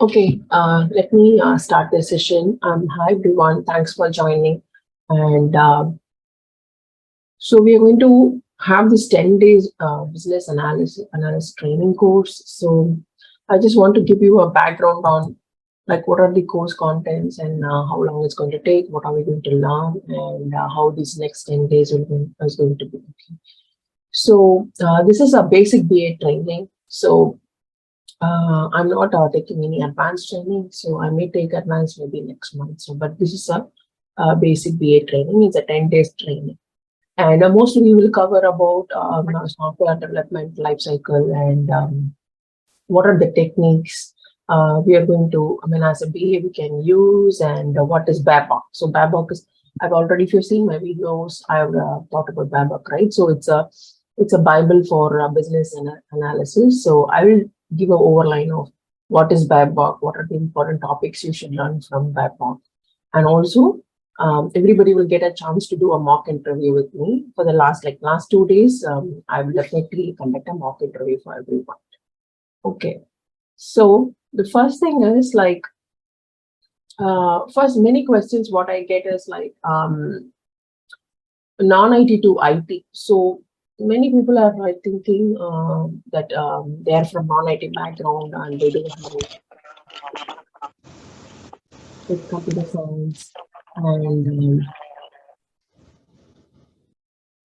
Okay, let me start this session. Hi everyone, thanks for joining. And so we are going to have this 10 days business analysis training course. So I just want to give you a background on like what are the course contents and how long it's going to take, what are we going to learn, and how these next 10 days is going to be. Okay. So this is a basic BA training. So I'm not taking any advanced training, so I may take advanced maybe next month. So, but this is a basic BA training. It's a 10 days training, and mostly we will cover about software development life cycle and what are the techniques we are going to. I mean, as a BA, we can use and what is BABOK. So BABOK is I've already, if you've seen my videos, I've talked about BABOK, right? So it's a Bible for business analysis. So I will give an overline of what is BABOK, what are the important topics you should learn from BABOK. And also, everybody will get a chance to do a mock interview with me for the last 2 days. I will definitely conduct a mock interview for everyone. Okay. So the first thing is first many questions what I get is non-IT to IT. So many people are thinking that they are from non-IT background and they don't have with computer science and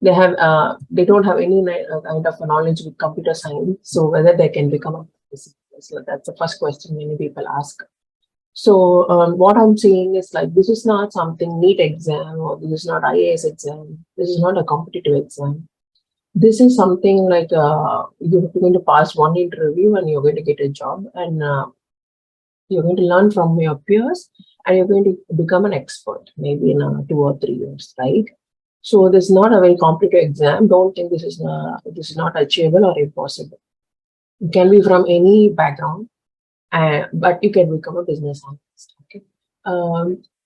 they don't have any kind of knowledge with computer science. So whether they can become a so that's the first question many people ask. So what I'm saying is this is not something NEET exam or this is not IAS exam. This is not a competitive exam. This is something you're going to pass one interview and you're going to get a job and you're going to learn from your peers and you're going to become an expert maybe in 2 or 3 years, right? So this is not a very competitive exam. Don't think this is not achievable or impossible. You can be from any background, but you can become a business analyst. Okay.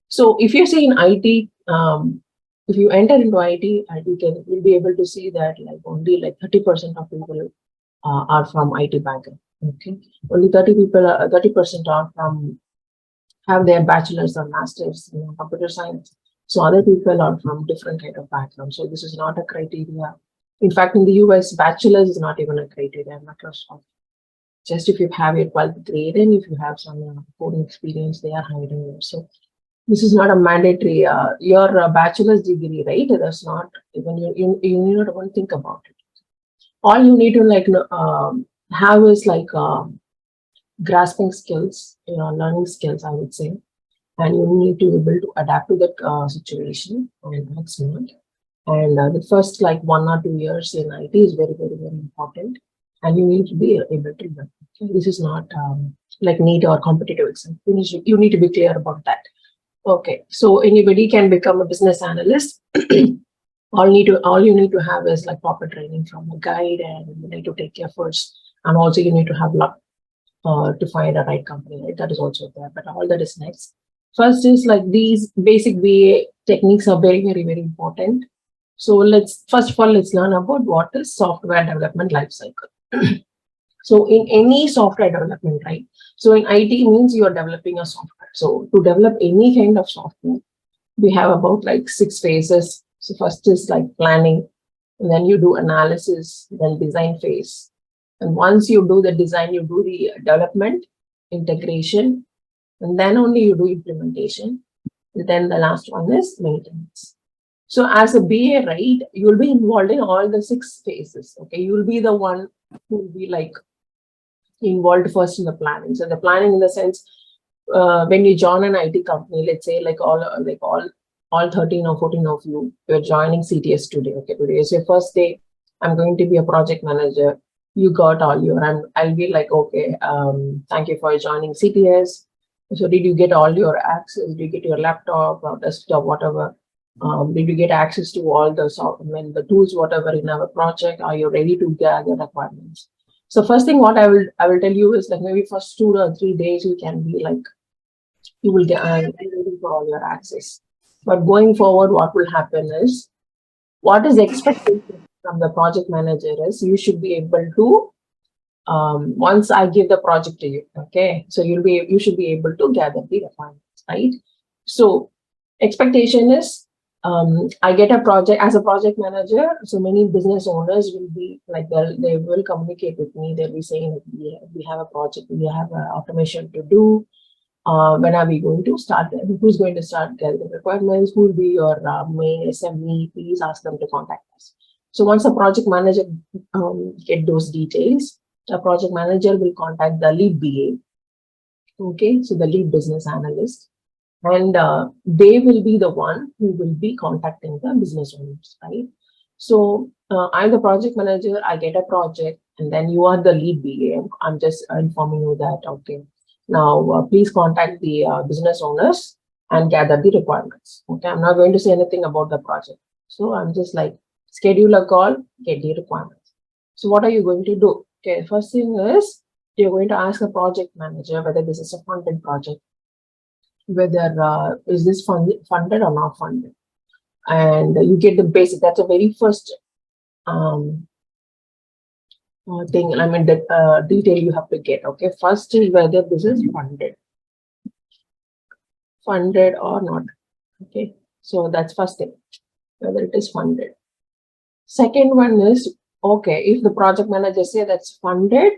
So if you see in IT, if you enter into IT, you'll be able to see that only 30% of people are from IT background. Okay, only 30% are from have their bachelor's or master's in computer science. So other people are from different kind of background. So this is not a criteria. In fact, in the US, bachelor's is not even a criteria. Microsoft. Just if you have your 12th grade and if you have some coding experience, they are hiring you. So this is not a mandatory. Your bachelor's degree, right? That's not even you need not even think about it. All you need to have is grasping skills, learning skills, I would say, and you need to be able to adapt to that situation and act smart. And the first 1 or 2 years in IT is very, very, very important, and you need to be able to learn. Okay? This is not like NEET or competitive exam. You need to be clear about that. Okay, so anybody can become a business analyst. all you need to have is proper training from a guide, and you need to take efforts, and also you need to have luck to find a right company, right? That is also there, but all that is next. First is these basic BA techniques are very, very, very important. So first of all, let's learn about what is software development lifecycle. So in any software development, right? So in IT means you are developing a software. So to develop any kind of software, we have about 6 phases. So first is planning, and then you do analysis, then design phase. And once you do the design, you do the development, integration, and then only you do implementation. And then the last one is maintenance. So as a BA, right, you will be involved in all the 6 phases. Okay, you will be the one who will be involved first in the planning. So the planning in the sense, when you join an IT company, let's say all 13 or 14 of you, you're joining CTS today. Okay, today is your first day. I'm going to be a project manager. You got all your, and I'll be okay, thank you for joining CTS. So did you get all your access? Did you get your laptop or desktop, whatever? Did you get access to all the software, the tools, whatever in our project? Are you ready to gather requirements? So first thing what I will tell you is maybe first 2 or 3 days you can be you will get ready for all your access. But going forward, what will happen is what is expected from the project manager is you should be able to once I give the project to you. Okay, so you should be able to gather the requirements, right? So expectation is, I get a project as a project manager. So many business owners will be like, they will communicate with me. They'll be saying, we have a project, we have an automation to do. When are we going to start? Who's going to start gathering requirements? Who will be your main SME? Please ask them to contact us. So once a project manager get those details, the project manager will contact the lead BA. Okay, so the lead business analyst, and they will be the one who will be contacting the business owners, right? So I'm the project manager. I get a project, and then you are the lead BA. I'm just informing you that, okay, now please contact the business owners and gather the requirements. Okay, I'm not going to say anything about the project. So I'm just like, schedule a call, get the requirements. So what are you going to do? Okay, first thing is, you're going to ask a project manager whether this is a funded project, whether is this funded or not funded, and you get the basic. That's a very first thing. I mean, the detail you have to get. Okay, first is whether this is funded or not. Okay, so that's first thing, whether it is funded. Second one is, okay, if the project manager say that's funded,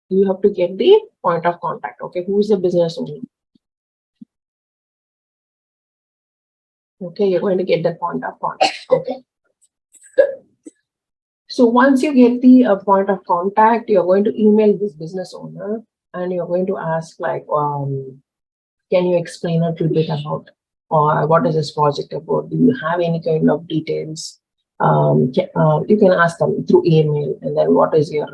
you have to get the point of contact. Okay, who is the business owner? Okay, you're going to get the point of contact. Okay. So once you get the point of contact, you're going to email this business owner, and you're going to ask like, can you explain a little bit about, or what is this project about? Do you have any kind of details? You can ask them through email, and then what is your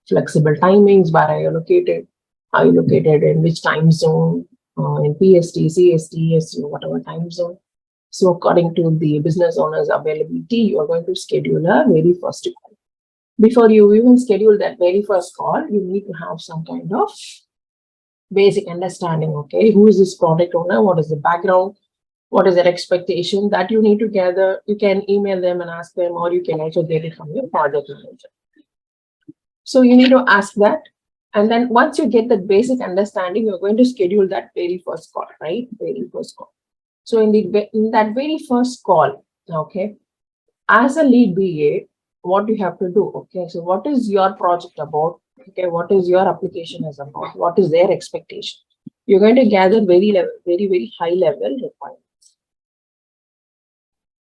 flexible timings? Where are you located? Are you located in which time zone? In PST, CST, ST, whatever time zone. So according to the business owner's availability, you are going to schedule a very first call. Before you even schedule that very first call, you need to have some kind of basic understanding. Okay, who is this product owner? What is the background? What is their expectation? That you need to gather. You can email them and ask them, or you can also get it from your project manager. So you need to ask that. And then once you get that basic understanding, you're going to schedule that very first call, right? Very first call. So in that very first call, okay, as a lead BA, what you have to do? Okay, so what is your project about? Okay, what is your application is about? What is their expectation? You're going to gather very high level requirements.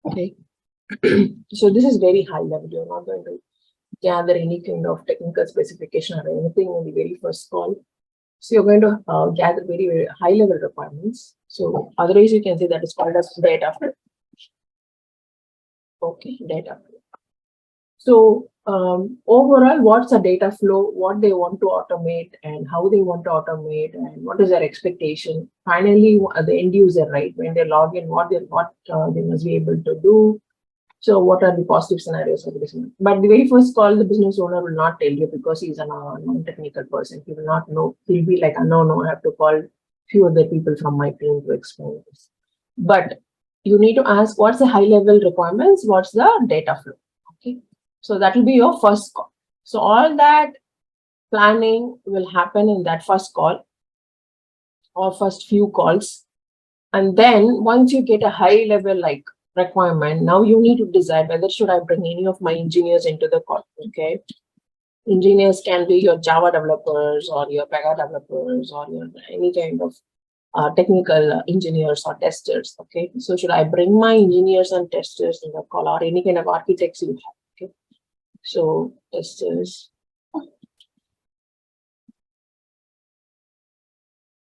Okay, so this is very high level. You're not going to gather any kind of technical specification or anything in the very first call. So you're going to gather very high level requirements. So otherwise you can say that is called as data flow. Okay, data flow. So overall, what's a data flow? What they want to automate and how they want to automate, and what is their expectation? Finally, the end user, right? When they log in, what they must be able to do. So what are the positive scenarios of the business? But the very first call, the business owner will not tell you, because he's a non-technical person. He will not know. He'll be like, no, I have to call few other people from my team to explain this. But you need to ask, what's the high-level requirements? What's the data flow? Okay, so that will be your first call. So all that planning will happen in that first call or first few calls. And then once you get a high-level like requirement, now you need to decide whether should I bring any of my engineers into the call. Okay, engineers can be your Java developers or your Pega developers or your any kind of technical engineers or testers. Okay, so should I bring my engineers and testers in the call, or any kind of architects you have? Okay, so testers,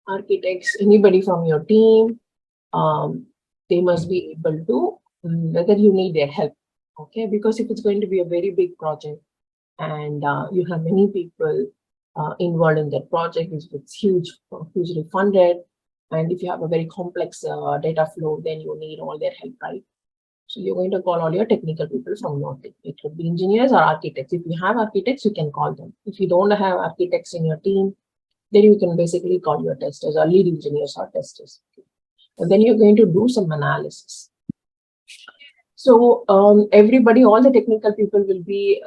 architects, anybody from your team, they must be able to, whether you need their help. Okay, because if it's going to be a very big project and you have many people involved in that project, if it's hugely funded, and if you have a very complex data flow, then you need all their help, right? So you're going to call all your technical people from your team. It could be engineers or architects. If you have architects, you can call them. If you don't have architects in your team, then you can basically call your testers or lead engineers or testers. And then you're going to do some analysis. So everybody, all the technical people will be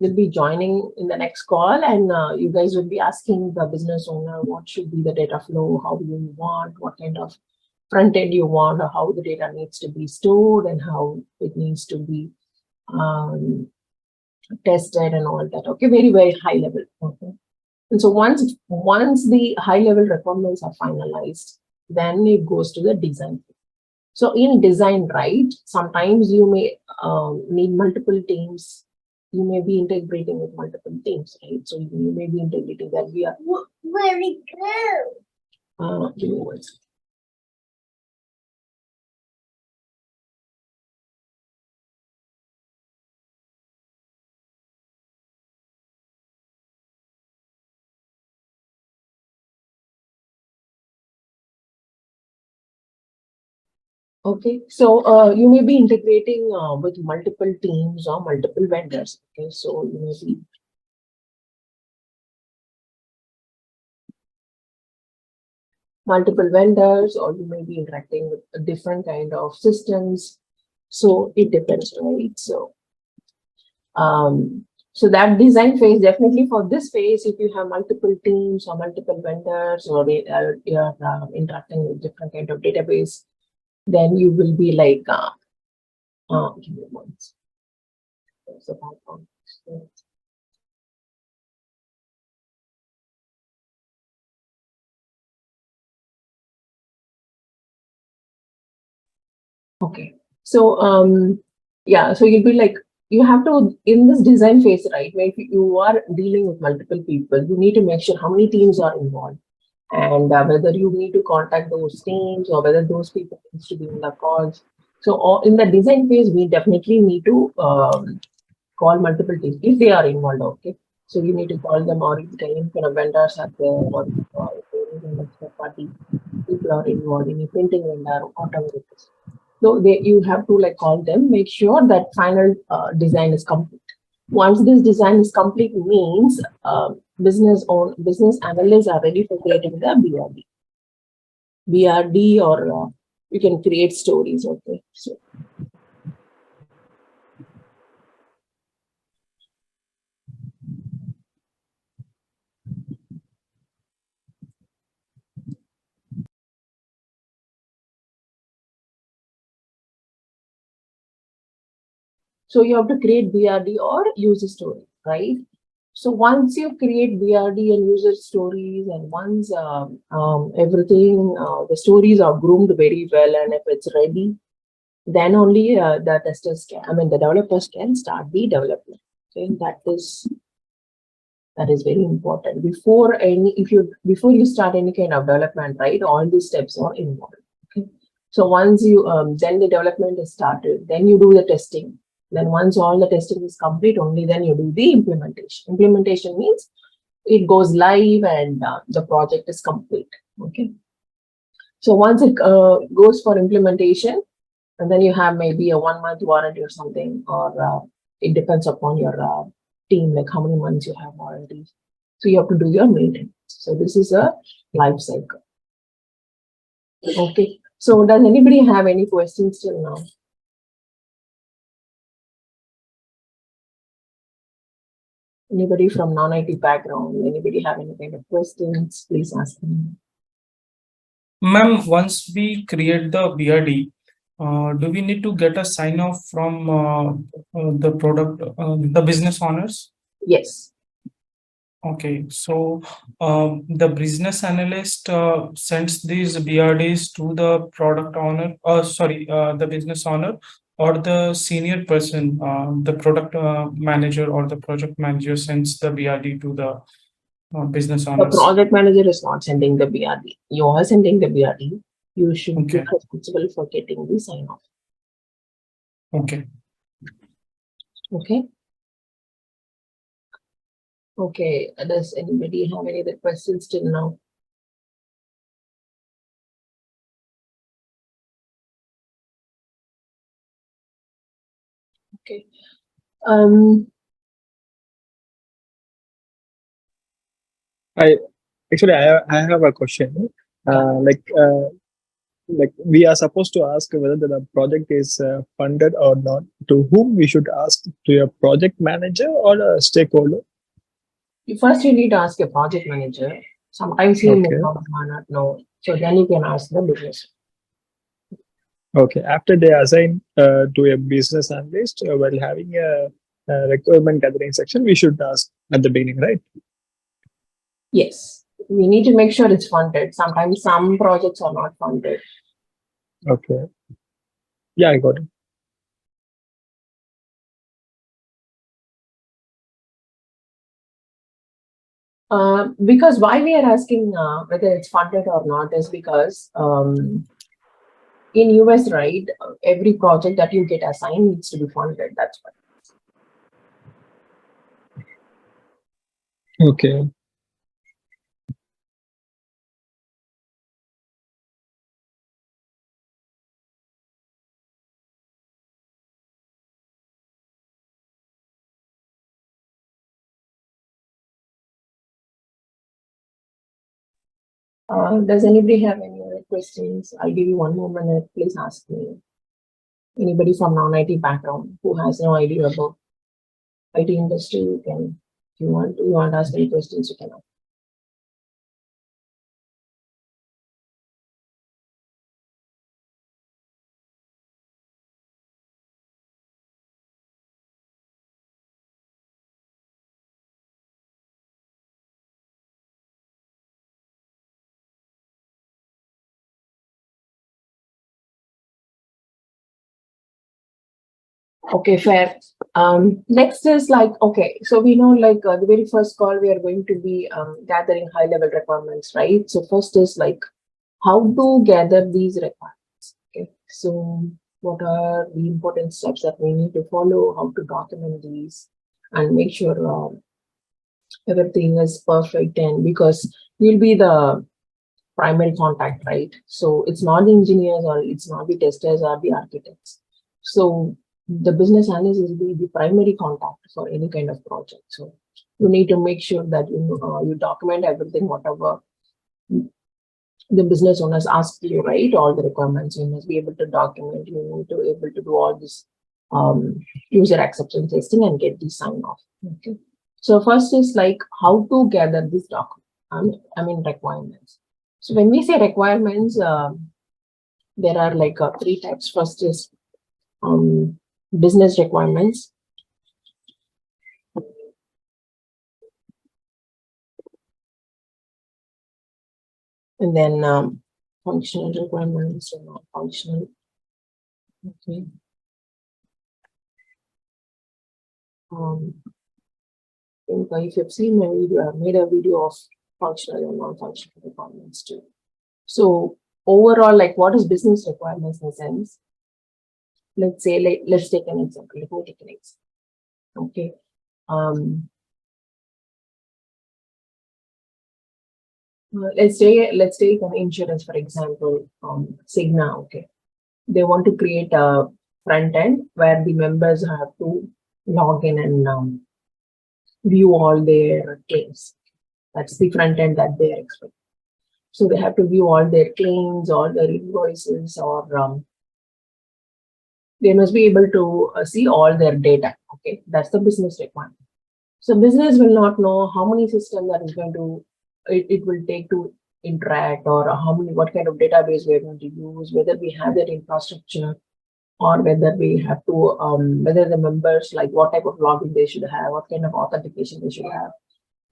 will be joining in the next call, and you guys will be asking the business owner what should be the data flow, how do you want, what kind of front end you want, or how the data needs to be stored, and how it needs to be tested and all that. Okay, very, very high level. Okay. And so once the high level requirements are finalized, then it goes to the design. So in design, right, sometimes you may need multiple teams. You may be integrating with multiple teams, right? So you may be integrating that we are. Where we go? Give me one second. Okay, so you may be integrating with multiple teams or multiple vendors. Okay, so you may be multiple vendors, or you may be interacting with a different kind of systems. So it depends, right? So that design phase, definitely for this phase, if you have multiple teams or multiple vendors, or you're interacting with different kind of database, then you will be like, give me one second. So background. Okay, so yeah, so you'll be like, you have to, in this design phase, right, where if you are dealing with multiple people, you need to make sure how many teams are involved, and whether you need to contact those teams, or whether those people needs to be in the calls. So in the design phase, we definitely need to call multiple teams if they are involved. Okay, so you need to call them, or if any kind of vendors are there, or if any kind of third party people are involved, any printing vendor, whatever it is. So you have to like call them, make sure that final design is complete. Once this design is complete, means business analysts are ready for creating the BRD. BRD, or you can create stories. Okay, so you have to create BRD or user story, right? So once you create BRD and user stories, and once everything, the stories are groomed very well, and if it's ready, then only the testers can, the developers can start the development. Okay, that is very important. Before you start any kind of development, right, all these steps are involved. Okay, so once you then the development is started, then you do the testing. Then once all the testing is complete, only then you do the implementation. Implementation means it goes live, and the project is complete. Okay, so once it goes for implementation, and then you have maybe a 1 month warranty or something, or it depends upon your team, like how many months you have warranty. So you have to do your maintenance. So this is a life cycle. Okay, so does anybody have any questions till now? Anybody from non-IT background? Anybody have any kind of questions? Please ask me. Ma'am, once we create the BRD, do we need to get a sign off from the product, the business owners? Yes. Okay, so the business analyst sends these BRDs to the product owner, the business owner, or the senior person, the product manager or the project manager sends the BRD to the business The owners. project manager is not sending the BRD. You are sending the BRD. You should be responsible for getting the sign off. Okay. Okay. Okay. Does anybody have any other questions till now? Okay. I have a question. like we are supposed to ask whether the project is funded or not. To whom we should ask? To a project manager or a stakeholder? First, you need to ask your project manager. Sometimes he may Okay. not know. So then you can ask the business. Okay. After they assign to a business analyst while having a requirement gathering section, we should ask at the beginning, right? Yes, we need to make sure it's funded. Sometimes some projects are not funded. Okay. Yeah, I got it. Because why we are asking whether it's funded or not is because in US, right, every project that you get assigned needs to be funded. That's why. Okay. Does anybody have any other questions? I'll give you one more minute. Please ask me. Anybody from non-IT background who has no idea about IT industry, you can. If you want to ask any questions, you can ask. Okay, fair. Next is like, okay, so we know like the very first call we are going to be gathering high level requirements, right? So first is like how to gather these requirements. Okay, so what are the important steps that we need to follow, how to document these and make sure everything is perfect, and because we'll be the primary contact, right? So it's not the engineers or it's not the testers or the architects. So the business analyst will be the primary contact for any kind of project. So you need to make sure that you document everything, whatever the business owners ask you, right? All the requirements you must be able to document. You need to be able to do all this user acceptance testing and get the sign off. Okay. So first is like how to gather this document. I mean requirements. So when we say requirements, there are like three types. First is business requirements. And then functional requirements and non-functional. Okay. If you've seen my video, I've made a video of functional and non-functional requirements too. So overall, like what is business requirements in a sense? Let's say, let's take an example. Let me take an example. Okay. Let's take an insurance, for example, Cigna. Okay. They want to create a front end where the members have to log in and view all their claims. That's the front end that they are expecting. So they have to view all their claims, all their invoices, or they must be able to see all their data. Okay, that's the business requirement. So business will not know how many systems that is going to it will take to interact, or what kind of database we are going to use, whether we have that infrastructure, or whether we have to whether the members, like what type of login they should have, what kind of authentication they should have.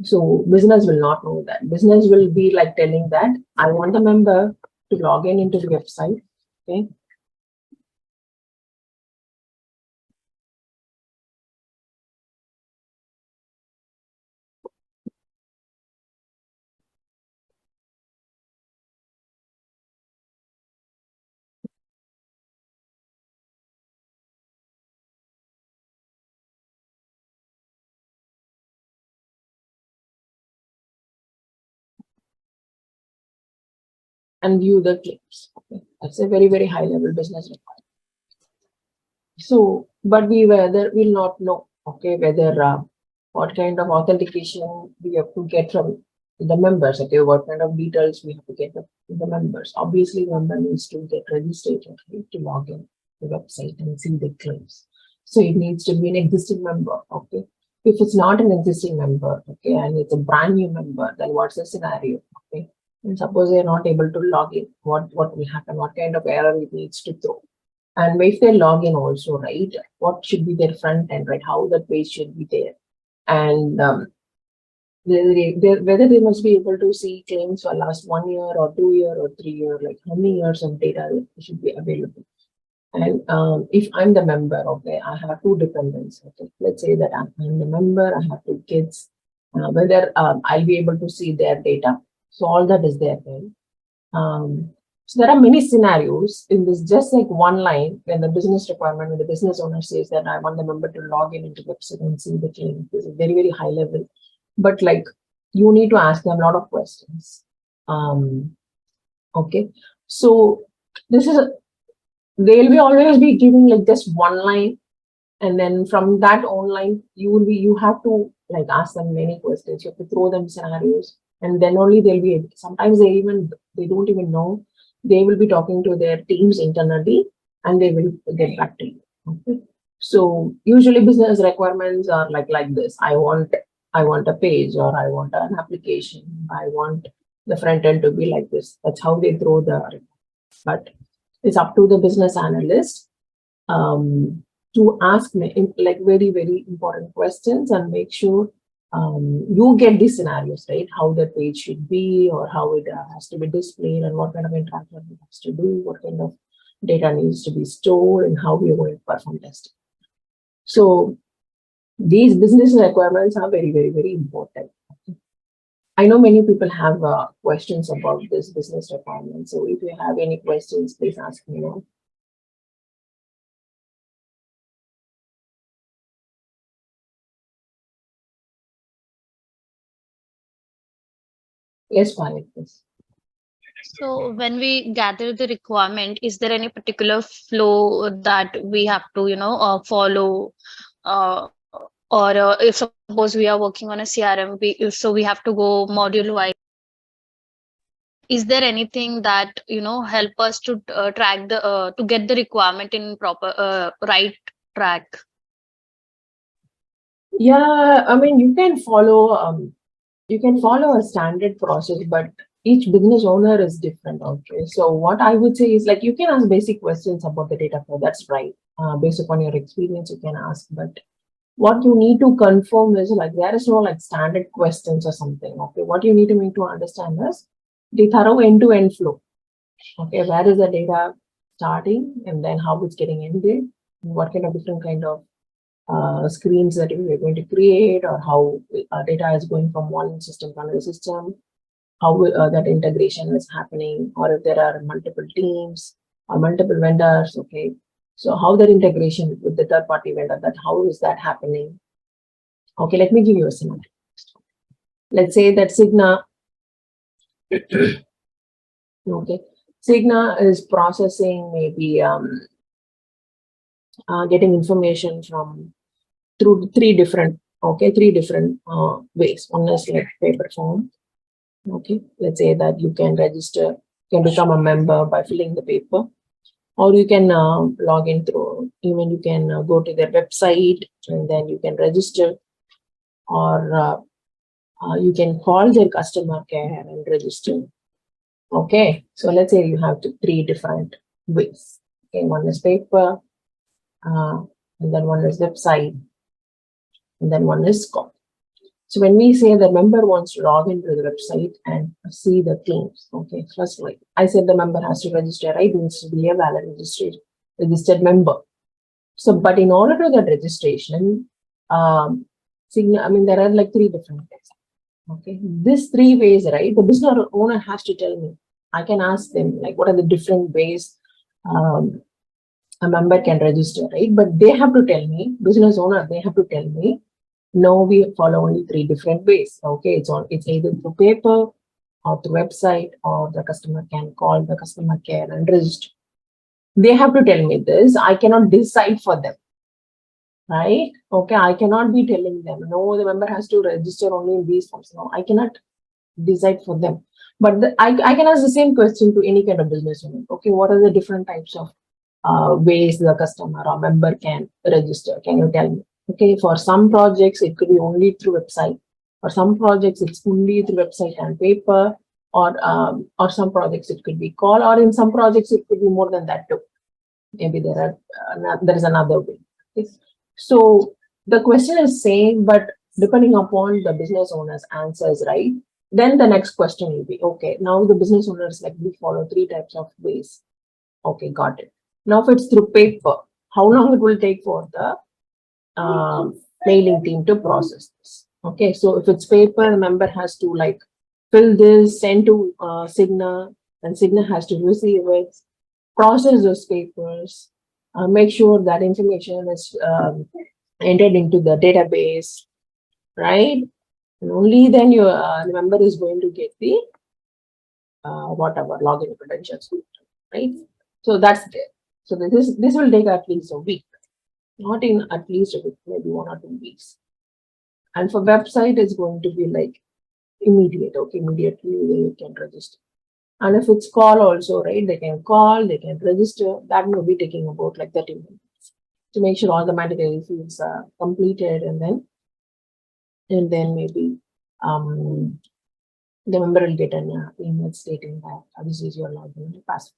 So business will not know that. Business will be like telling that I want the member to log in into the website. Okay. And view the claims. Okay. That's a very, very high level business requirement. So, but we whether will not know, okay, whether what kind of authentication we have to get from the members, okay, what kind of details we have to get the members. Obviously, member needs to get registered, right, to log in the website and see the claims. So it needs to be an existing member. Okay. If it's not an existing member, okay, and it's a brand new member, then what's the scenario? Okay. And suppose they're not able to log in, what will happen? What kind of error it needs to throw? And if they log in also, right, what should be their front end, right? How the page should be there. And whether they must be able to see claims for last 1 year or 2 year or 3 year, like how many years of data should be available. And if I'm the member, okay, I have two dependents. Okay, let's say that I'm the member, I have two kids. Whether I'll be able to see their data. So all that is there then. So there are many scenarios in this, just like one line when the business requirement, when the business owner says that I want the member to log in into the website and see the claim. This is very, very high level. But like you need to ask them a lot of questions. Okay, so this is they'll be always be giving like just one line, and then from that online you have to like ask them many questions. You have to throw them scenarios, and then only they'll be. Sometimes they don't even know. They will be talking to their teams internally, and they will get back to you. Okay. So usually business requirements are like this. I want a page, or I want an application. I want the front end to be like this. That's how they throw the. But it's up to the business analyst to ask me like very, very important questions and make sure you get these scenarios, right? How the page should be, or how it has to be displayed, and what kind of interaction it has to do, what kind of data needs to be stored, and how we are going to perform testing. So these business requirements are very, very, very important. I know many people have questions about this business requirement. So if you have any questions, please ask me now. Yes, Payal, please. So when we gather the requirement, is there any particular flow that we have to, follow? Or if suppose we are working on a CRM, so we have to go module wise. Is there anything that help us to track to get the requirement in proper right track? Yeah, I mean you can follow a standard process, but each business owner is different. Okay, so what I would say is like you can ask basic questions about the data flow. That's right. Based upon your experience, you can ask, but what you need to confirm is like there is no like standard questions or something. Okay, what you need to understand is the thorough end-to-end flow. Okay, where is the data starting, and then how it's getting ended, what kind of different kind of screens that we are going to create, or how data is going from one system to another system, how that integration is happening, or if there are multiple teams or multiple vendors. Okay, so how that integration with the third party vendor, that how is that happening? Okay, let me give you a scenario. Let's say that Cigna, okay, Cigna is processing maybe getting information from through three different ways. One is like paper form. Okay, let's say that you can register, can become a member by filling the paper, or you can log in through, even you can go to their website and then you can register, or you can call their customer care and register. Okay, so let's say you have three different ways. Okay, one is paper, and then one is website, and then one is call. So when we say the member wants to log into the website and see the claims, okay, first like I said, the member has to register, right? Needs to be a valid registered member. So, but in order to that registration, there are like three different ways. Okay, these three ways, right? The business owner has to tell me. I can ask them like what are the different ways a member can register, right? But they have to tell me, business owner, they have to tell me, no, we follow only three different ways. Okay, it's either through paper or through website, or the customer can call the customer care and register. They have to tell me this. I cannot decide for them, right? Okay, I cannot be telling them, no, the member has to register only in these forms. No, I cannot decide for them. But I can ask the same question to any kind of business owner. Okay, what are the different types of ways the customer or member can register? Can you tell me? Okay, for some projects, it could be only through website. For some projects, it's only through website and paper, or some projects it could be call, or in some projects it could be more than that too. Maybe there is another way. Okay? So the question is same, but depending upon the business owner's answers, right? Then the next question will be, okay, now the business owners like we follow 3 types of ways. Okay, got it. Now if it's through paper, how long it will take for the mailing team to process this? Okay, so if it's paper, the member has to like fill this, send to Cigna, and Cigna has to receive it, process those papers, make sure that information is entered into the database, right? And only then your the member is going to get the whatever login credentials, right? So that's there. So this will take at least a week, not in at least a week, maybe 1 or 2 weeks. And for website, it's going to be like immediate. Okay, immediately you can register. And if it's call also, right, they can call, they can register. That may be taking about like 30 minutes to make sure all the mandatory fields are completed, and then maybe the member will get an email stating that this is your login and password,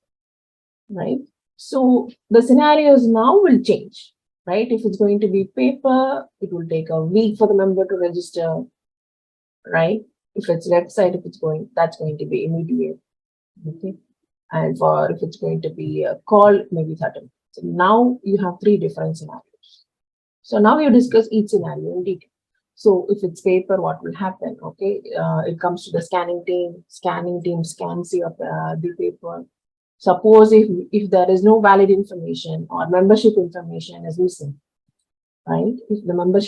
right? So the scenarios now will change, right? If it's going to be paper, it will take a week for the member to register, right? If it's website, that's going to be immediate. Okay, and for if it's going to be a call, maybe 30 minutes. So now you have 3 different scenarios. So now you discuss each scenario in detail. So if it's paper, what will happen? Okay, it comes to the scanning team. Scanning team scans the paper. Suppose if there is no valid information or membership information is missing, right? If the member's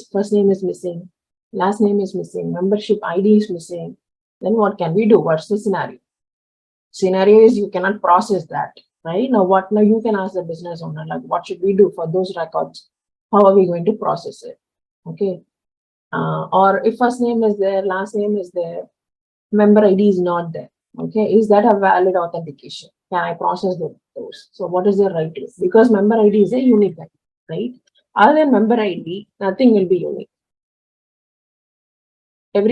first name is missing, last name is missing, membership ID is missing, then what can we do? What's the scenario? Scenario is you cannot process that, right? Now you can ask the business owner, like, what should we do for those records? How are we going to process it? Okay. Or if first name is there, last name is there, member ID is not there. Okay. Is that a valid authentication? Can I process those? So what is the right to? Because member ID is a unique ID, right? Other than member ID, nothing will be unique.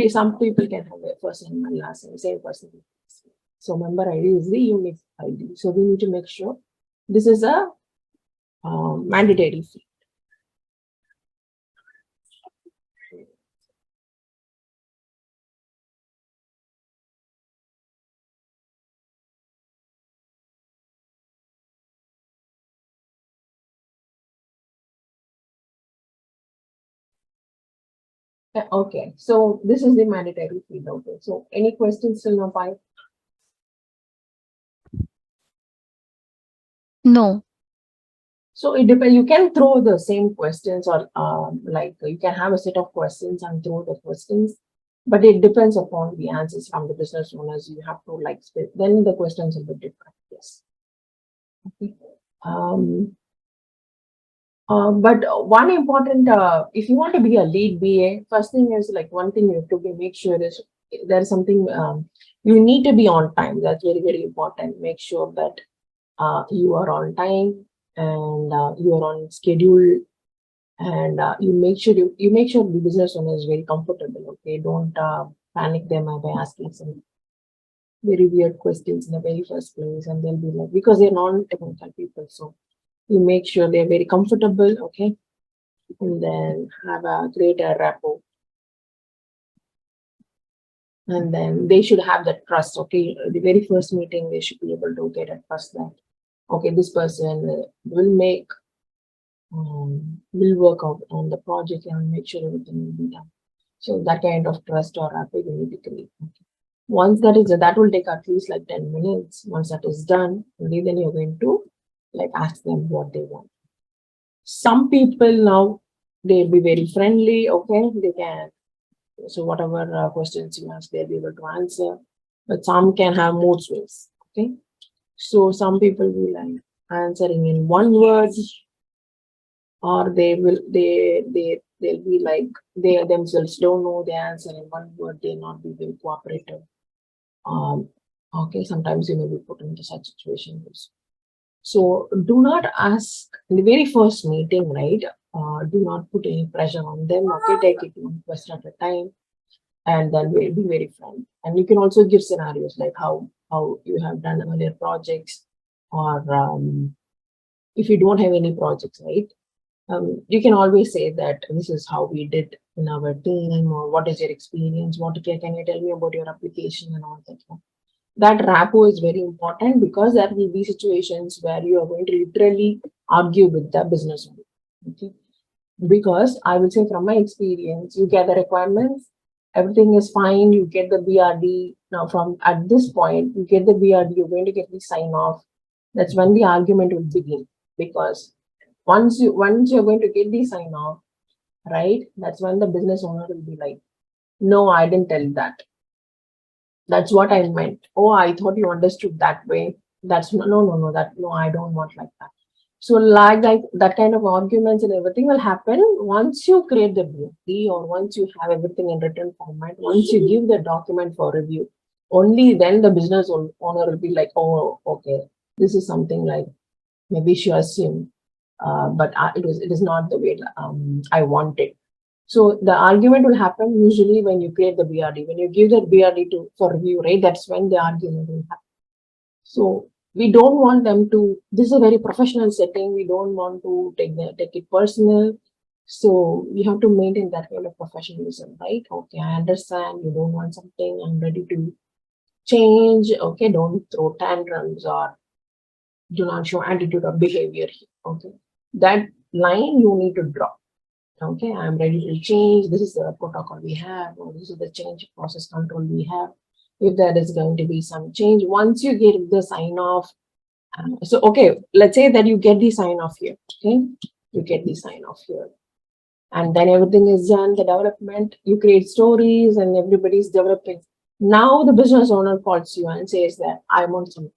Some people can have a first name and last name, same person. So member ID is the unique ID. So we need to make sure this is a mandatory field. Okay, so this is the mandatory field. Okay, so any questions till now, Pai? No. So it depends. You can throw the same questions, or like you can have a set of questions and throw the questions, but it depends upon the answers from the business owners. You have to like then the questions will be different. Yes. Okay. But one important, if you want to be a lead BA, first thing is like one thing you have to make sure is there's something you need to be on time. That's very, very important. Make sure that you are on time and you are on schedule, and you make sure the business owner is very comfortable. Okay, don't panic them by asking some very weird questions in the very first place, and they'll be like, because they're non-technical people, so you make sure they're very comfortable, okay, and then have a greater rapport, and then they should have that trust. Okay, the very first meeting they should be able to get a trust that okay, this person will work out on the project and make sure everything will be done. So that kind of trust or rapport you need to create. Okay. Once that will take at least like 10 minutes. Once that is done, only then you're going to like ask them what they want. Some people now, they'll be very friendly. Okay, they can. So whatever questions you ask, they'll be able to answer. But some can have mood swings. Okay, so some people will like answering in one word, or they'll be like they themselves don't know the answer in one word. They'll not be very cooperative. Okay, sometimes you may be put into such situations. So do not ask in the very first meeting, right? Do not put any pressure on them. Okay, take it one question at a time, and then be very frank. And you can also give scenarios like how you have done earlier projects, or if you don't have any projects, right? You can always say that this is how we did in our team, or what is your experience? Can you tell me about your application and all that? That rapport is very important, because there will be situations where you are going to literally argue with the business owner. Okay? Because I will say from my experience, you get the requirements, everything is fine, you get the BRD. Now from at this point, you get the BRD, you're going to get the sign off. That's when the argument will begin. Because once you're going to get the sign off, right, that's when the business owner will be like, no, I didn't tell that. That's what I meant. Oh, I thought you understood that way. That's no, I don't want like that. So like that kind of arguments and everything will happen once you create the BFD, or once you have everything in written format, once you give the document for review. Only then the business owner will be like, oh, okay, this is something like maybe she assumed, but it is not the way I wanted. So the argument will happen usually when you create the BRD. When you give that BRD for review, right? That's when the argument will happen. So we don't want them to. This is a very professional setting. We don't want to take it personal. So we have to maintain that kind of professionalism, right? Okay, I understand you don't want something. I'm ready to change. Okay, don't throw tantrums or do not show attitude or behavior. Okay, that line you need to draw. Okay, I'm ready to change. This is the protocol we have, or this is the change process control we have. If there is going to be some change, once you get the sign off, so okay, let's say that you get the sign off here. Okay, you get the sign off here, and then everything is done. The development, you create stories, and everybody's developing. Now the business owner calls you and says that I want something.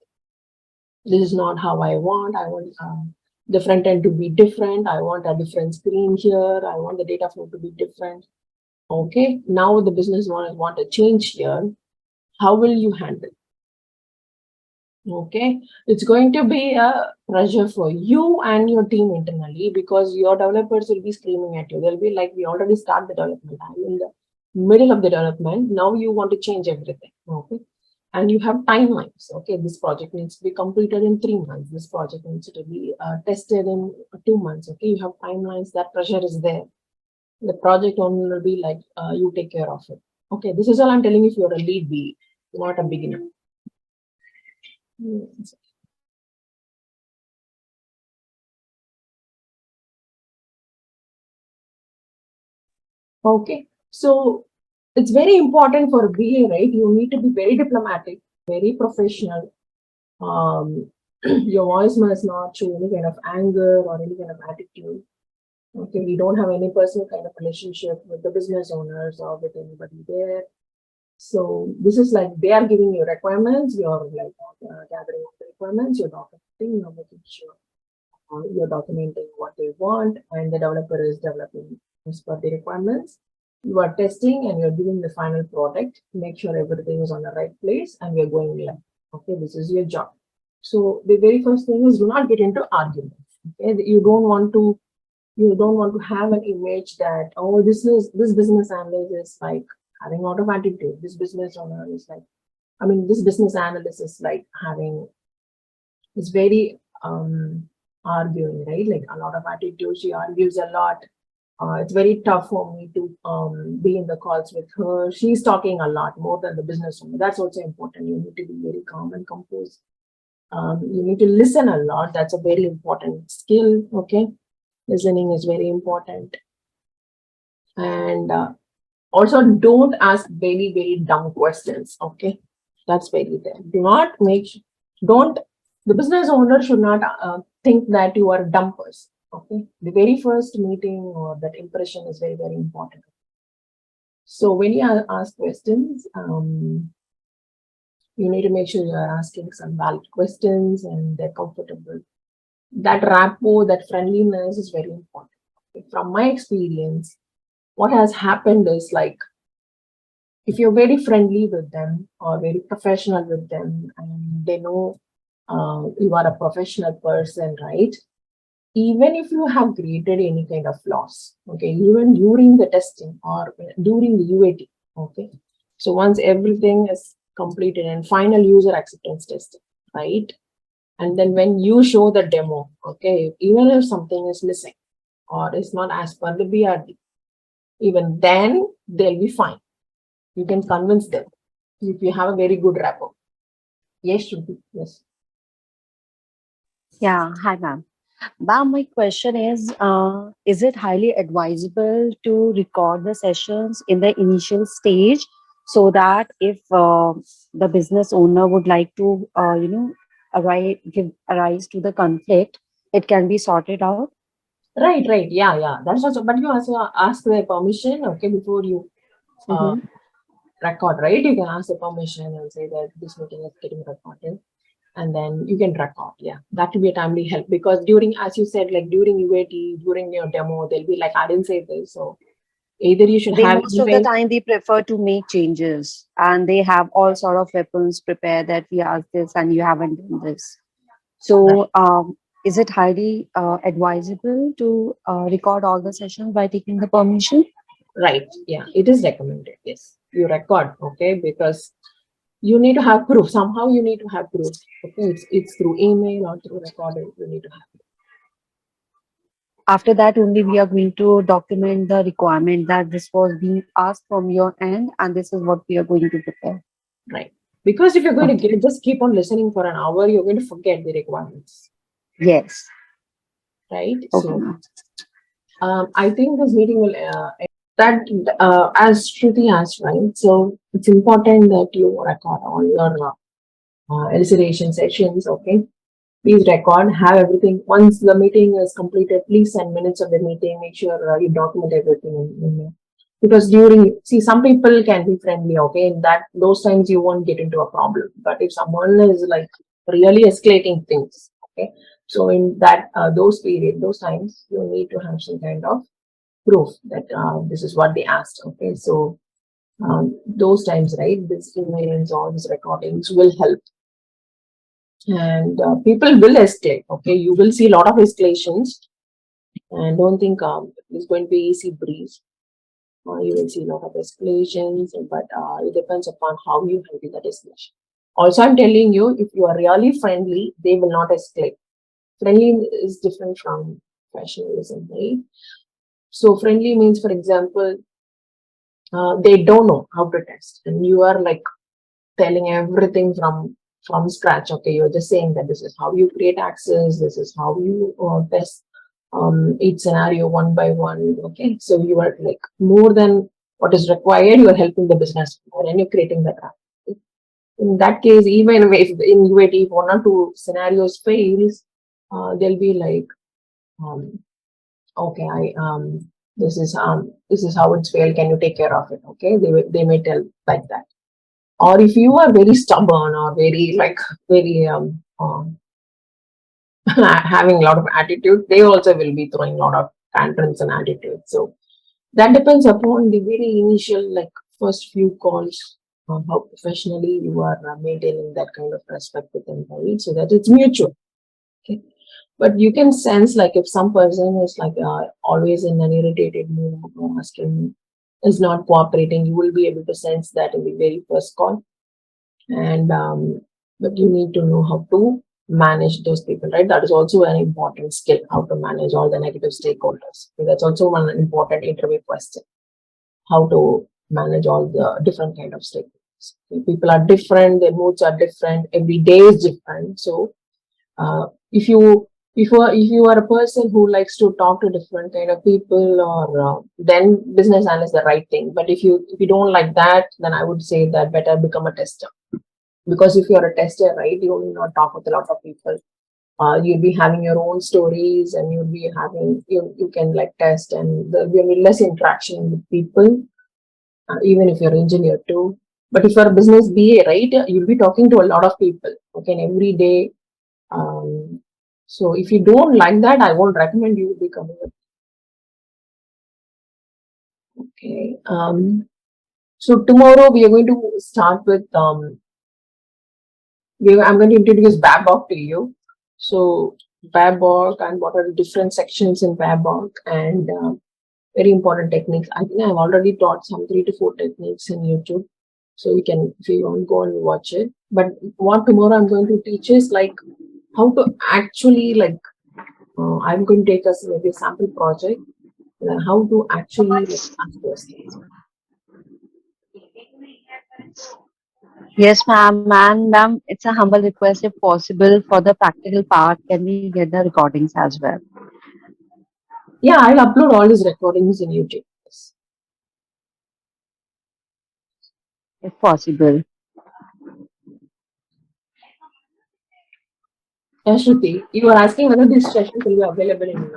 This is not how I want. I want the front end to be different. I want a different screen here. I want the data flow to be different. Okay, now the business owners want a change here. How will you handle? Okay, it's going to be a pressure for you and your team internally, because your developers will be screaming at you. They'll be like, we already started the development. I'm in the middle of the development. Now you want to change everything. Okay. And you have timelines. Okay, this project needs to be completed in 3 months. This project needs to be tested in 2 months. Okay, you have timelines. That pressure is there. The project owner will be like, you take care of it. Okay, this is all I'm telling you if you're a lead B, not a beginner. Okay, so it's very important for a BA, right? You need to be very diplomatic, very professional. Your voice must not show any kind of anger or any kind of attitude. Okay, we don't have any personal kind of relationship with the business owners or with anybody there. So this is like they are giving you requirements, you're like gathering up the requirements, you're documenting, you're making sure you're documenting what they want, and the developer is developing as per the requirements. You are testing and you're giving the final product, make sure everything is on the right place, and we're going live. Okay, this is your job. So the very first thing is do not get into arguments. Okay, you don't want to have an image that, oh, this business analyst is like having a lot of attitude. This business owner is like, this business analyst is like it's very arguing, right? Like a lot of attitude. She argues a lot. It's very tough for me to be in the calls with her. She's talking a lot more than the business owner. That's also important. You need to be very calm and composed. You need to listen a lot. That's a very important skill. Okay, listening is very important. And also, don't ask very, very dumb questions. Okay, that's very there. The business owner should not think that you are a dumb person. Okay, the very first meeting or that impression is very, very important. So when you ask questions, you need to make sure you are asking some valid questions and they're comfortable. That rapport, that friendliness is very important. Okay? From my experience, what has happened is like, if you're very friendly with them or very professional with them, and they know you are a professional person, right? Even if you have created any kind of flaws, okay, even during the testing or during the UAT, okay. So once everything is completed and final user acceptance testing, right? And then when you show the demo, okay, even if something is missing or is not as per the BRD, even then they'll be fine. You can convince them if you have a very good rapport. Yes, Shruti, yes. Yeah, hi ma'am. Ma'am, my question is it highly advisable to record the sessions in the initial stage so that if the business owner would like to, give arise to the conflict, it can be sorted out? Right. Yeah. That's also, but you also ask their permission, okay, before you Mm-hmm. record, right? You can ask the permission and say that this meeting is getting recorded, and then you can record. Yeah, that will be a timely help, because during, as you said, like during UAT, during your demo, they'll be like, I didn't say this. So either you should They have most of the email. time they prefer to make changes and they have all sort of weapons prepared that we asked this and you haven't done this. Right, So, is it highly advisable to record all the sessions by taking the permission? right. Yeah, it is recommended. Yes, you record, okay, because you need to have proof. Somehow you need to have proof. Okay, it's through email or through recording. You need to have. After that, only we are going to document the requirement that this was being asked from your end, and this is what we are going to prepare. Right. Because if you're going to Okay. just keep on listening for an hour, you're going to forget the requirements, Yes. right? Okay, So ma'am. I think this meeting will, that as Shruti asked, right? So it's important that you record all your elucidation sessions, okay? Please record, have everything. Once the meeting is completed, please send minutes of the meeting. Make sure you document everything because during, see, some people can be friendly, okay? In that, those times you won't get into a problem. But if someone is like really escalating things, okay? So in that, those period, those times, you need to have some kind of proof that this is what they asked, okay? So those times, right? This emails, all these recordings will help, and people will escalate. Okay, you will see a lot of escalations, and don't think it's going to be easy breeze. You will see a lot of escalations, but it depends upon how you handle that escalation. Also, I'm telling you, if you are really friendly, they will not escalate. Friendly is different from professionalism, right? So friendly means, for example, they don't know how to test, and you are like telling everything from scratch. Okay, you're just saying that this is how you create access, this is how you test each scenario one by one. Okay, so you are like more than what is required, you are helping the business and you're creating that app. In that case, even if in UAT if one or two scenarios fails, they'll be like, um, okay, this is how it's failed, can you take care of it? Okay, they may tell like that. Or if you are very stubborn or very like very having a lot of attitude, they also will be throwing a lot of tantrums and attitude. So that depends upon the very initial, like first few calls, how professionally you are maintaining that kind of respect with them, right? So that it's mutual. Okay, but you can sense like if some person is like always in an irritated mood or asking, is not cooperating, you will be able to sense that in the very first call. And but you need to know how to manage those people, right? That is also an important skill, how to manage all the negative stakeholders. So that's also one important interview question, how to manage all the different kind of stakeholders. People are different, their moods are different, every day is different. So if you are a person who likes to talk to different kind of people, or then business analyst is the right thing. But if you don't like that, then I would say that better become a tester, because if you're a tester, right, you will not talk with a lot of people. You'll be having your own stories, and you'll be having, you can like test, and there'll be less interaction with people, even if you're engineer too. But if you're a business BA, right, you'll be talking to a lot of people, okay, and every day. So if you don't like that, I won't recommend you becoming a, okay. So tomorrow we are going to start with I'm going to introduce Babok to you. So Babok and what are the different sections in Babok and very important techniques. I think I've already taught some 3 to 4 techniques in YouTube. So you can, if you want, go and watch it. But what tomorrow I'm going to teach is like how to actually like, I'm going to take us maybe a sample project and then how to actually like ask questions. Yes, ma'am. And ma'am, it's a humble request if possible for the practical part. Can we get the recordings as well? Yeah, I'll upload all these recordings in YouTube. If possible. Yeah, Shruti, you are asking whether this session will be available in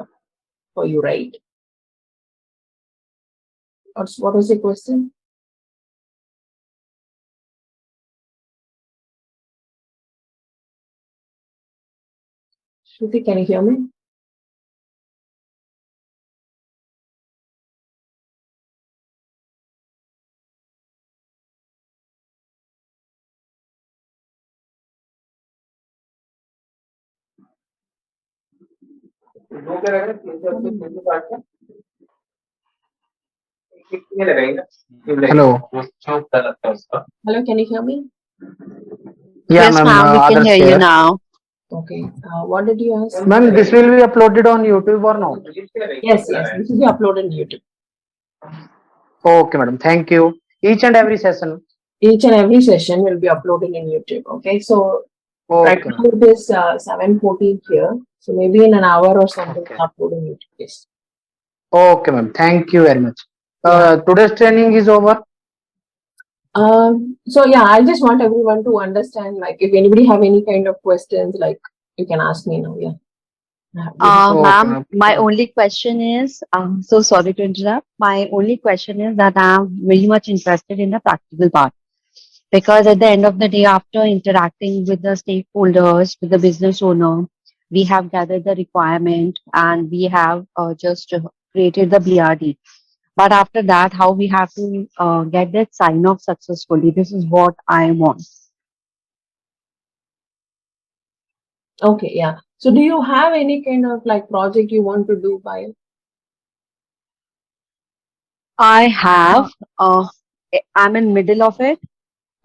for you, right? Or what was your question? Shruti, can you hear me? Hello. Hello, can you hear me? Yeah, Yes, ma'am. ma'am, we can Others hear you here. now. Okay. What did you ask? Ma'am, this will be uploaded on YouTube or not? Yes, this will be uploaded on YouTube. Okay, madam. Thank you. Each and every session. Each and every session will be uploaded in YouTube. Okay, so right Okay, now madam. it is 7:14 here. So maybe in an hour or something, Okay. I'll upload on YouTube. Yes. Okay, ma'am. Thank you very much. Yeah. Today's training is over. So yeah, I just want everyone to understand, like, if anybody have any kind of questions, like, you can ask me now. Yeah. Okay, Ma'am, ma'am. my only question is, so sorry to interrupt. My only question is that I'm very much interested in the practical part. Because at the end of the day, after interacting with the stakeholders, with the business owner, we have gathered the requirement and we have just created the BRD. But after that, how we have to get that sign off successfully. This is what I want. Okay, yeah. So do you have any kind of like project you want to do by? I have, I'm in middle of it,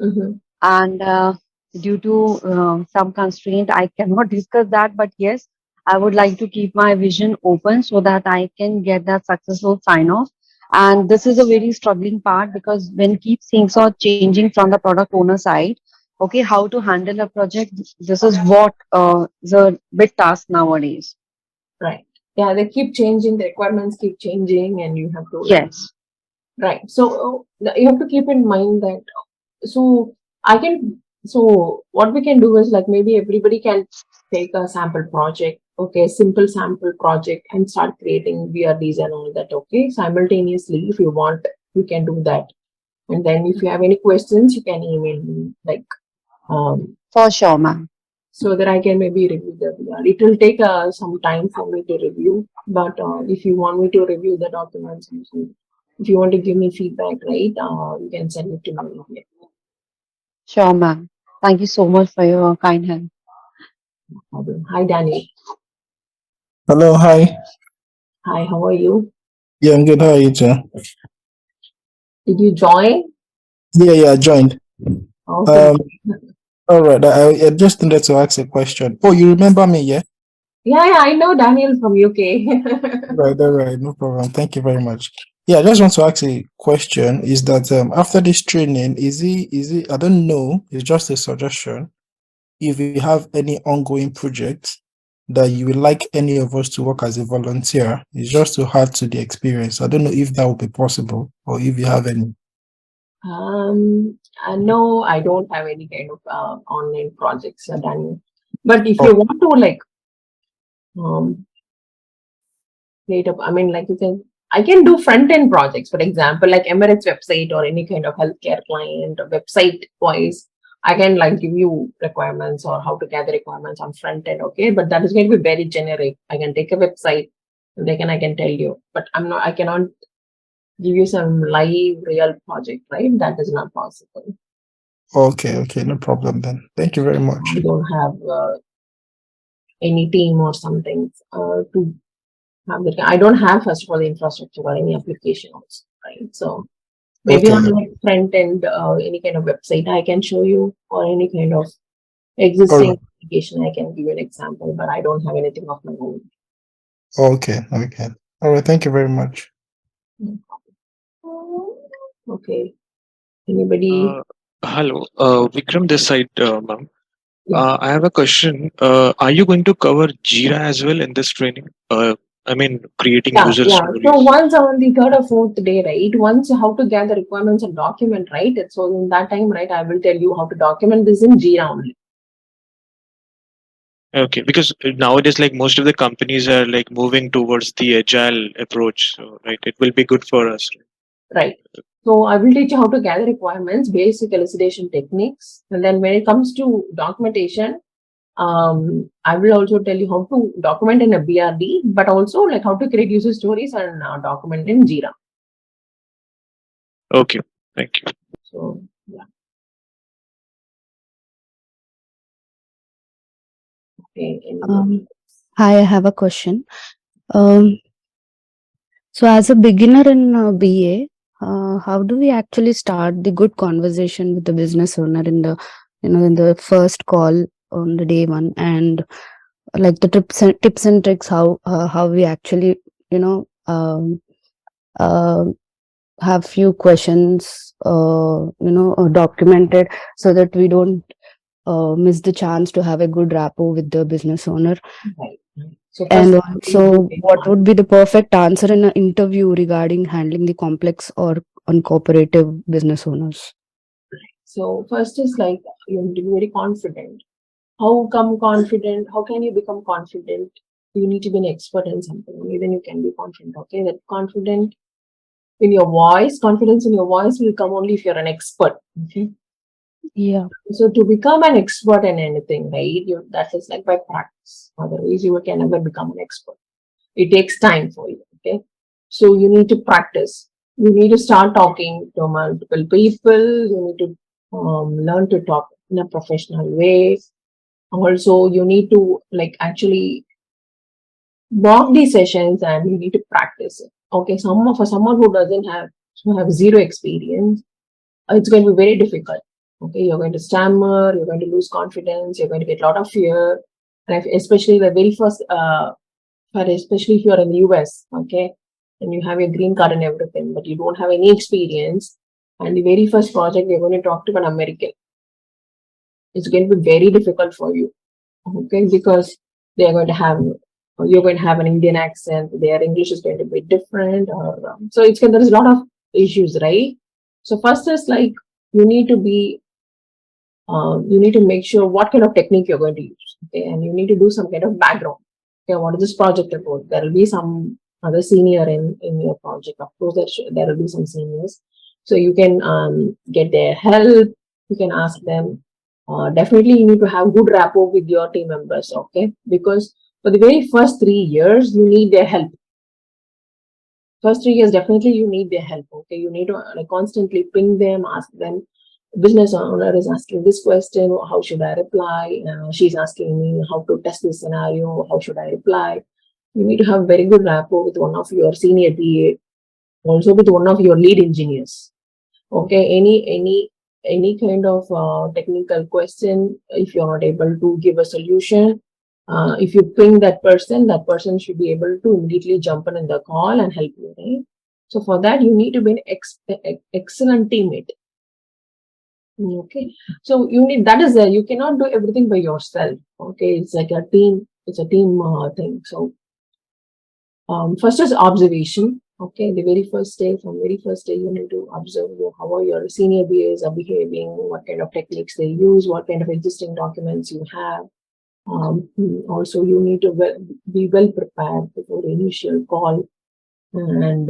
Mm-hmm. and due to some constraint, I cannot discuss that. But yes, I would like to keep my vision open so that I can get that successful sign off. And this is a very struggling part because when keep things are changing from the product owner side, okay, how to handle a project, this is what is a big task nowadays. Right. Yeah, they keep changing, the requirements keep changing, and you have to like, Yes. right. So you have to keep in mind that. So I can. So what we can do is like maybe everybody can take a sample project, okay, simple sample project, and start creating VRDs and all that. Okay, simultaneously, if you want, you can do that. And then if you have any questions, you can email me like For sure, ma'am. so that I can maybe review the VR. It will take some time for me to review, but if you want me to review the documents, if you want to give me feedback, right, you can send it to me. Yeah, Sure, ma'am. Thank you so much for your kind help. no problem. Hi, Danny. Hello, hi. Hi, how are you? Yeah, I'm good. How are you, too? Did you join? Yeah, I joined. Okay. Um, all right. I just wanted to ask a question. Oh, you remember me, yeah? Yeah, I know Daniel from UK. All right, no problem. Thank you very much. Yeah, I just want to ask a question. Is that after this training, is it? I don't know. It's just a suggestion. If you have any ongoing projects that you would like any of us to work as a volunteer, it's just to add to the experience. I don't know if that would be possible or if you have any. No, I don't have any kind of online projects, Daniel. But if Oh, you want to like um, create up, I mean, like I can do front end projects, for example, like Emirates website or any kind of healthcare client or website wise. I can like give you requirements or how to gather requirements on front end, okay? But that is going to be very generic. I can take a website and I can tell you, but I cannot give you some live real project, right? That is not possible. Okay, no problem then. Thank you very much. I don't have any team or something to have that. I don't have, first of all, the infrastructure or any application also, right? So maybe Okay. on like front end, any kind of website I can show you, or any kind of existing Alright. application I can give you an example, but I don't have anything of my own. Okay. All right. Thank you very much. Okay. Anybody? Hello, Vikram this side, ma'am. Yeah. I have a question. Are you going to cover Jira as well in this training? I mean, creating Yeah, user yeah. So stories. once on the third or fourth day, right? Once how to gather requirements and document, right? So in that time, right, I will tell you how to document this in Jira only. Okay, because nowadays, like most of the companies are like moving towards the agile approach. So, right, it will be good for us. Right. So I will teach you how to gather requirements, basic elucidation techniques, and then when it comes to documentation, I will also tell you how to document in a BRD, but also like how to create user stories and document in Jira. Okay, thank you. So yeah. Okay. Anybody? Hi, I have a question. So as a beginner in BA, how do we actually start the good conversation with the business owner in the, in the first call on the day one, and like the tips and tricks, how we actually, uh, have few questions, documented, so that we don't miss the chance to have a good rapport with the business owner. Right. So And first, also, what would be the perfect answer in an interview regarding handling the complex or uncooperative business owners? so first is like you have to be very confident. How come confident? How can you become confident? You need to be an expert in something. Only then you can be confident. Okay, that confident in your voice, confidence in your voice will come only if you're an expert. Okay. Yeah. So to become an expert in anything, right? That is like by practice. Otherwise, you can never become an expert. It takes time for you. Okay. So you need to practice. You need to start talking to multiple people. You need to learn to talk in a professional way. Also, you need to like actually mock these sessions and you need to practice it. Okay. For someone who have zero experience, it's going to be very difficult. Okay, you're going to stammer, you're going to lose confidence, you're going to get a lot of fear, and especially the very first, especially if you're in the US, okay, and you have your green card and everything, but you don't have any experience, and the very first project you're going to talk to an American, it's going to be very difficult for you, okay, because they're going to have you're going to have an Indian accent, their English is going to be different, or so there's a lot of issues, right? So first is like you need to be you need to make sure what kind of technique you're going to use, okay, and you need to do some kind of background. Okay, what is this project about? There will be some other senior in your project. Of course, there will be some seniors, so you can get their help. You can ask them. Definitely, you need to have good rapport with your team members, okay? Because for the very first 3 years, you need their help. First 3 years, definitely you need their help, okay? You need to like constantly ping them, ask them. Business owner is asking this question, how should I reply? She's asking me how to test this scenario, how should I reply? You need to have very good rapport with one of your senior PA, also with one of your lead engineers. Okay, any kind of technical question, if you're not able to give a solution, if you ping that person should be able to immediately jump in the call and help you, right? So for that, you need to be an excellent teammate. Okay, so you need you cannot do everything by yourself. Okay, it's like a team. It's a team thing. So first is observation. Okay, from very first day, you need to observe how are your senior BAs are behaving, what kind of techniques they use, what kind of existing documents you have. Also, you need to be well prepared before the initial call, and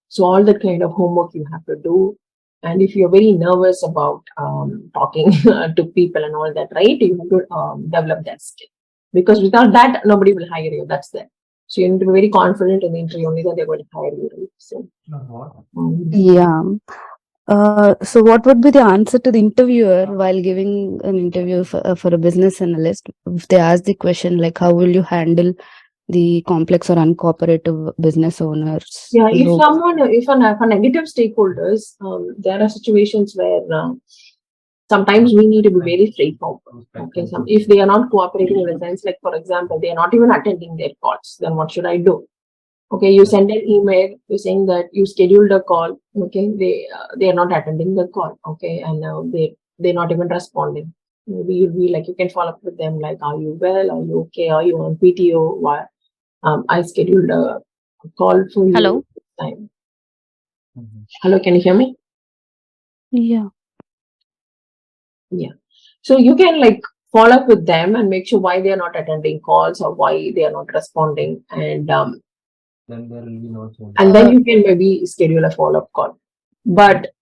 so all that kind of homework you have to do. And if you're very nervous about talking to people and all that, right, you have to develop that skill. Because without that, nobody will hire you. That's there. So you need to be very confident in the interview, only then they're going to hire you, right? So, Yeah. So what would be the answer to the interviewer while giving an interview for a business analyst? If they ask the question like, how will you handle the complex or uncooperative business owners? yeah, if a negative stakeholders, there are situations where sometimes we need to be very straightforward. Okay, if they are not cooperating in the sense, like for example, they are not even attending their calls, then what should I do? Okay, you send an email, you're saying that you scheduled a call. Okay, they are not attending the call. Okay, and now they're not even responding. Maybe you'll be like, you can follow up with them like, are you well? Are you okay? Are you on PTO? Why? I scheduled a call for you Hello? this time. Hello, can you hear me? Yeah. Yeah. So you can like follow up with them and make sure why they are not attending calls or why they are not responding, and then you can maybe schedule a follow up call. But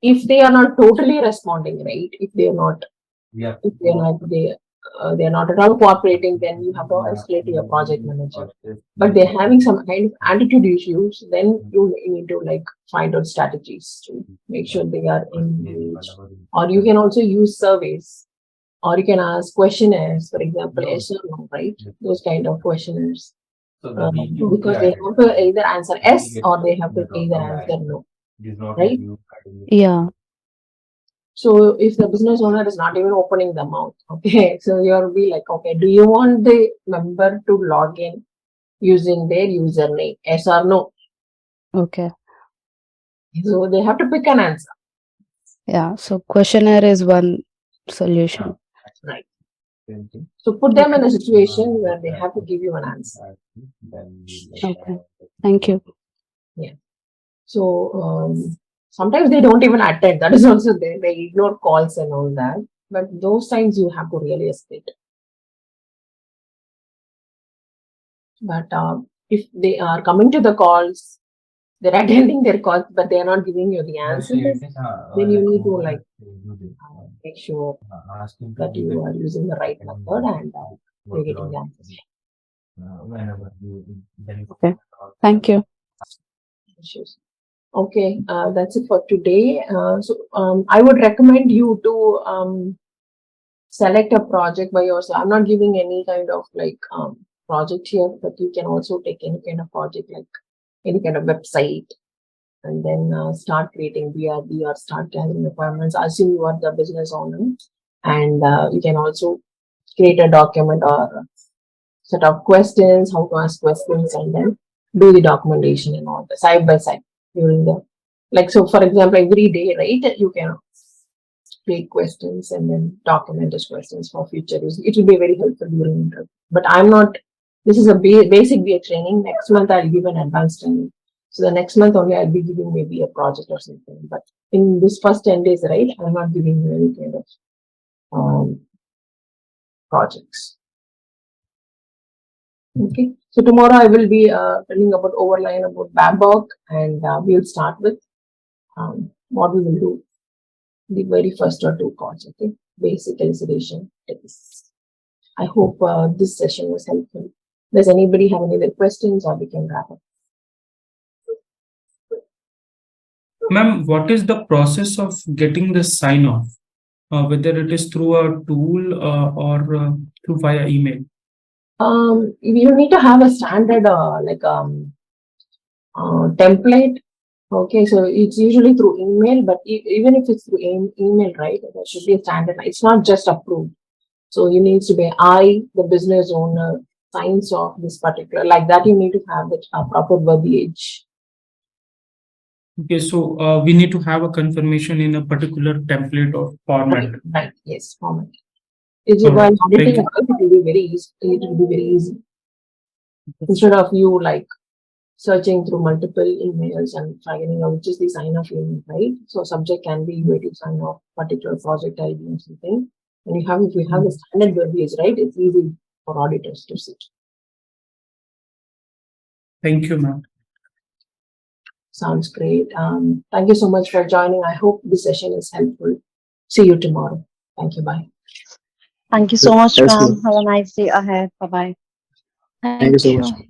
if they are not totally responding, right? If they are not, they are not at all cooperating, then you have to escalate to your project manager. But they're having some kind of attitude issues, then you need to like find out strategies to make sure they are engaged. Or you can also use surveys, or you can ask questionnaires, for example, yes or no, right? Those kind of questionnaires. Because they have to either answer yes or they have to either answer no, right? Yeah. So if the business owner is not even opening the mouth, okay, so you'll be like, okay, do you want the member to log in using their username? Yes or no? Okay. So they have to pick an answer. Yeah. So questionnaire is one solution. Right. So put them in a situation where they have to give you an answer. Okay. Thank you. So sometimes they don't even attend. That is also there. They ignore calls and all that. But those times you have to really escalate. But if they are coming to the calls, they're attending their calls, but they are not giving you the answers, then you need to like make sure that you are using the right method and you're getting the answers. Okay. Thank you. Issues. Okay, that's it for today. I would recommend you to select a project by yourself. I'm not giving any kind of like project here, but you can also take any kind of project, like any kind of website, and then start creating BRB or start gathering requirements. Assume you are the business owner, and you can also create a document or set of questions, how to ask questions, and then do the documentation and all the side by side during the, like, so for example, every day, right, you can create questions and then document those questions for future use. It will be very helpful during interview. But I'm not, this is a basic BA training. Next month I'll give an advanced training. So the next month only I'll be giving maybe a project or something. But in this first 10 days, right, I'm not giving you any kind of projects. Okay, so tomorrow I will be telling about overline about Babcock, and we'll start with what we will do the very first or two calls. Okay, basic elucidation tips. I hope this session was helpful. Does anybody have any other questions, or we can wrap up? Ma'am, what is the process of getting the sign off? Whether it is through a tool or through via email? You need to have a standard template. Okay, so it's usually through email, but even if it's through email, right, there should be a standard. It's not just approved. So you need to be the business owner, signs off this particular, like that. You need to have the proper verbiage. Okay, so we need to have a confirmation in a particular template or format. Right. Yes, format. While auditing, it will be very easy. It will be very easy. Instead of you like searching through multiple emails and figuring out which is the sign off email, right? So subject can be where to sign off particular project ID or something. And if you have the standard verbiage, right, it's easy for auditors to see. Thank you, ma'am. Sounds great. Thank you so much for joining. I hope this session is helpful. See you tomorrow. Thank you. Bye. Thank you so much, Thanks, ma'am. ma'am. Have a nice day ahead. Bye-bye. Thank you so much.